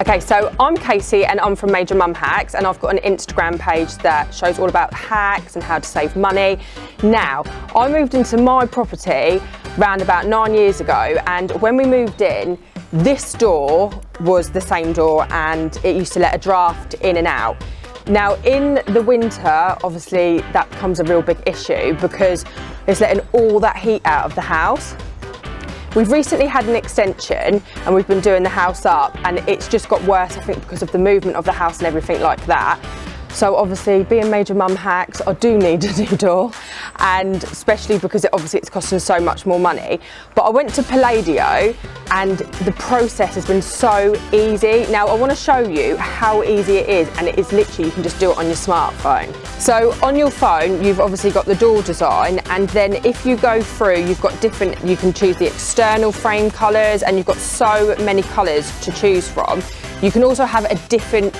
Okay, so I'm Casey and I'm from Major Mum Hacks, and I've got an Instagram page that shows all about hacks and how to save money. Now, I moved into my property around about 9 years ago, and when we moved in, this door was the same door and it used to let a draft in and out. Now in the winter, obviously that becomes a real big issue because it's letting all that heat out of the house. We've recently had an extension and we've been doing the house up, and it's just got worse, I think, because of the movement of the house and everything like that. So obviously, being Major Mum Hacks, I do need a new door, and especially because it's costing so much more money. But I went to Palladio and the process has been so easy. Now I want to show you how easy it is, and it is literally, you can just do it on your smartphone. So on your phone, you've obviously got the door design, and then if you go through, you've got different, you can choose the external frame colours, and you've got so many colours to choose from. You can also have a different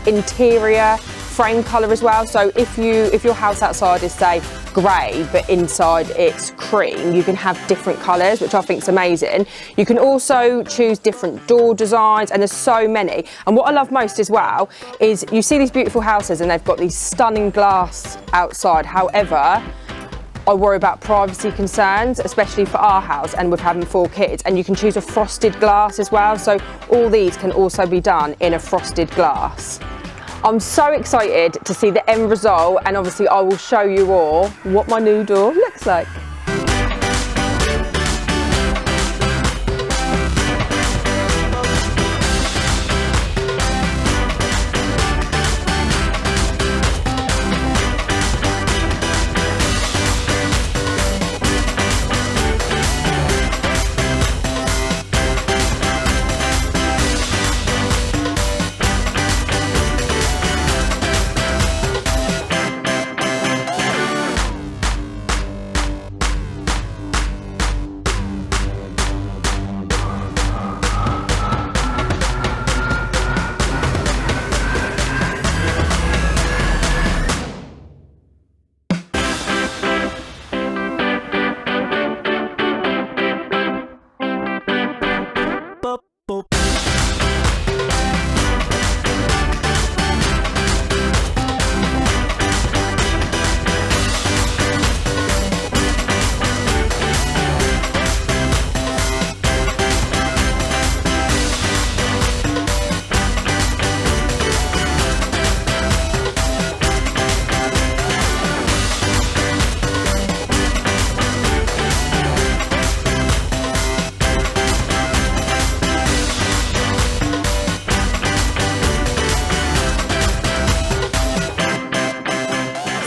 interior frame colour as well. So if your house outside is, say, grey but inside it's cream, you can have different colours, which I think is amazing. You can also choose different door designs, and there's so many. And what I love most as well is you see these beautiful houses and they've got these stunning glass outside. However, I worry about privacy concerns, especially for our house and with having 4 kids, and you can choose a frosted glass as well. So all these can also be done in a frosted glass. I'm so excited to see the end result, and obviously I will show you all what my new door looks like.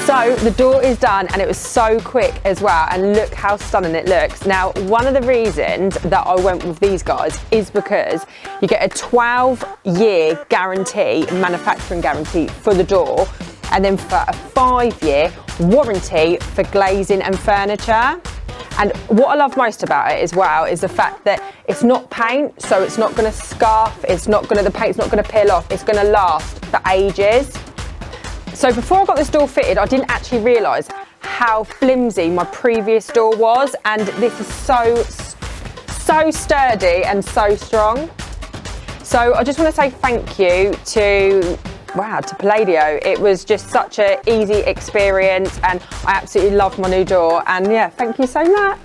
So the door is done, and it was so quick as well, and look how stunning it looks. Now, one of the reasons that I went with these guys is because you get a 12-year guarantee, manufacturing guarantee for the door, and then for a 5-year warranty for glazing and furniture. And what I love most about it as well is the fact that it's not paint, so it's not going to scuff, the paint's not going to peel off, it's going to last for ages. So before I got this door fitted, I didn't actually realise how flimsy my previous door was, and this is so sturdy and so strong. So I just want to say thank you to Palladio. It was just such an easy experience, and I absolutely love my new door, and yeah, thank you so much.